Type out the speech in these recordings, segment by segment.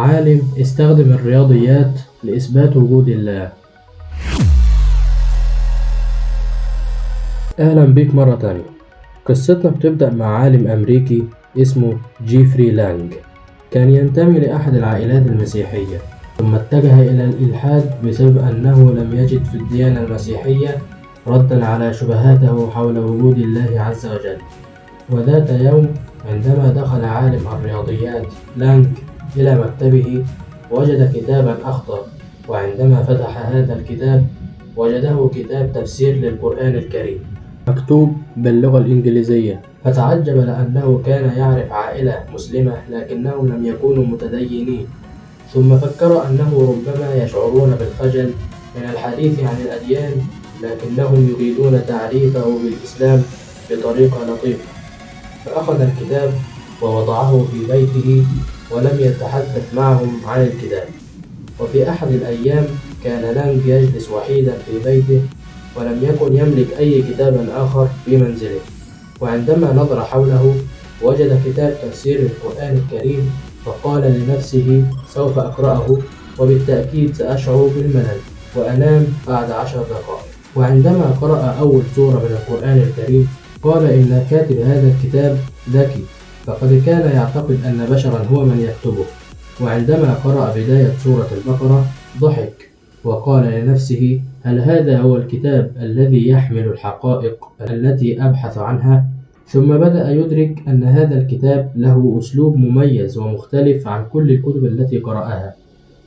عالم استخدم الرياضيات لإثبات وجود الله. أهلا بيك مرة تانية. قصتنا بتبدأ مع عالم أمريكي اسمه جيفري لانج. كان ينتمي لأحد العائلات المسيحية، ثم اتجه إلى الإلحاد بسبب أنه لم يجد في الديانة المسيحية ردًا على شبهاته حول وجود الله عز وجل. وذات يوم عندما دخل عالم الرياضيات لانج إلى مكتبه وجد كتابًا أخضر، وعندما فتح هذا الكتاب وجده كتاب تفسير للقرآن الكريم مكتوب باللغة الإنجليزية، فتعجب لأنه كان يعرف عائلة مسلمة لكنهم لم يكونوا متدينين. ثم فكر أنه ربما يشعرون بالخجل من الحديث عن الأديان، لكنهم يريدون تعريفه بالإسلام بطريقة لطيفة. فأخذ الكتاب ووضعه في بيته ولم يتحدث معهم عن الكتاب. وفي أحد الأيام كان لانج يجلس وحيدا في بيته ولم يكن يملك أي كتاب آخر في منزله، وعندما نظر حوله وجد كتاب تفسير القرآن الكريم، فقال لنفسه سوف أقرأه وبالتأكيد سأشعر بالملل وأنام بعد 10 دقائق. وعندما قرأ أول سورة من القرآن الكريم قال إن كاتب هذا الكتاب ذكي، فقد كان يعتقد أن بشرا هو من يكتبه. وعندما قرأ بداية سورة البقرة ضحك وقال لنفسه هل هذا هو الكتاب الذي يحمل الحقائق التي أبحث عنها؟ ثم بدأ يدرك أن هذا الكتاب له أسلوب مميز ومختلف عن كل الكتب التي قرأها،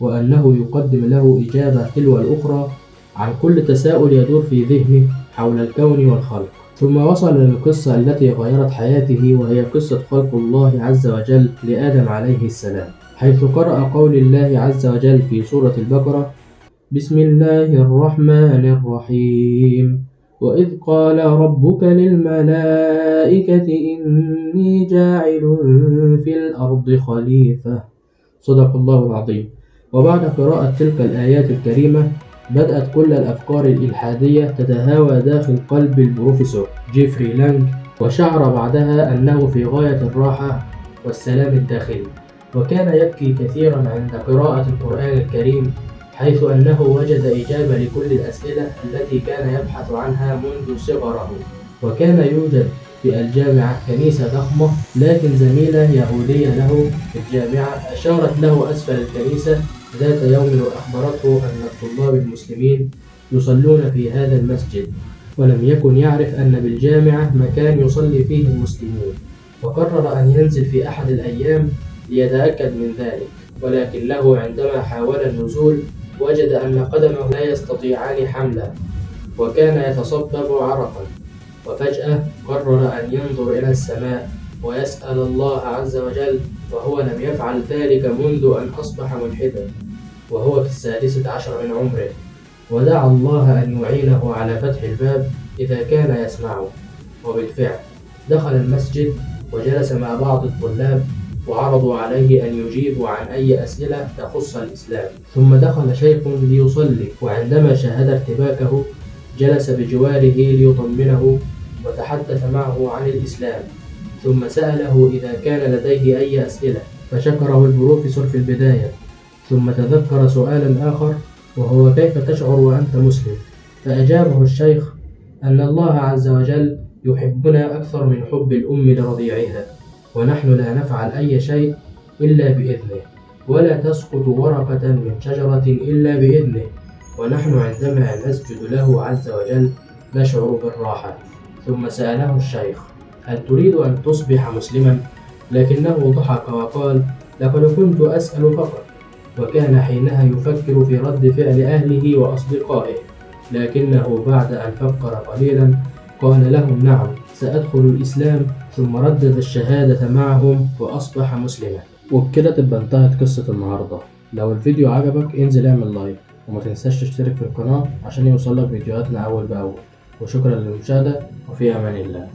وأنه يقدم له إجابة تلو الأخرى عن كل تساؤل يدور في ذهنه حول الكون والخلق. ثم وصل للقصة التي غيرت حياته، وهي قصة خلق الله عز وجل لآدم عليه السلام، حيث قرأ قول الله عز وجل في سورة البقرة: بسم الله الرحمن الرحيم، وإذ قال ربك للملائكة إني جاعل في الأرض خليفة. صدق الله العظيم. وبعد قراءة تلك الآيات الكريمة بدأت كل الأفكار الإلحادية تتهاوى داخل قلب البروفيسور جيفري لانج، وشعر بعدها أنه في غاية الراحة والسلام الداخلي. وكان يبكي كثيرا عند قراءة القرآن الكريم، حيث أنه وجد إجابة لكل الأسئلة التي كان يبحث عنها منذ صغره. وكان يوجد في الجامعة كنيسة ضخمة، لكن زميلة يهودية له في الجامعة أشارت له أسفل الكنيسة ذات يوم وأخبرته أن الطلاب المسلمين يصلون في هذا المسجد، ولم يكن يعرف أن بالجامعة مكان يصلي فيه المسلمون. وقرر أن ينزل في أحد الأيام ليتأكد من ذلك، ولكنه عندما حاول النزول وجد أن قدمه لا يستطيعان حمله، وكان يتصبب عرقا. وفجأة قرر أن ينظر إلى السماء ويسأل الله عز وجل، وهو لم يفعل ذلك منذ أن أصبح ملحدا وهو في 16 من عمره، ودعا الله أن يعينه على فتح الباب إذا كان يسمعه. وبالفعل دخل المسجد وجلس مع بعض الطلاب وعرضوا عليه أن يجيب عن أي أسئلة تخص الإسلام. ثم دخل شيخ ليصلي، وعندما شاهد ارتباكه جلس بجواره ليطمنه وتحدث معه عن الإسلام، ثم سأله إذا كان لديه أي أسئلة، فشكره البروفيسور في البداية، ثم تذكر سؤالا آخر وهو كيف تشعر وأنت مسلم؟ فأجابه الشيخ أن الله عز وجل يحبنا أكثر من حب الأم لرضيعها، ونحن لا نفعل أي شيء إلا بإذنه، ولا تسقط ورقة من شجرة إلا بإذنه، ونحن عندما نسجد له عز وجل نشعر بالراحة. ثم سأله الشيخ هل تريد أن تصبح مسلما؟ لكنه ضحك وقال لقد كنت أسأل فقط، وكان حينها يفكر في رد فعل أهله وأصدقائه، لكنه بعد أن فكر قليلا قال لهم نعم سأدخل الإسلام، ثم ردد الشهادة معهم وأصبح مسلما. وبكده تبقى انتهت قصة النهاردة. لو الفيديو عجبك انزل اعمل لايك، وما تنساش تشترك في القناة عشان يوصلك فيديوهاتنا أول بأول. وشكرا للمشاهدة، وفي أمان الله.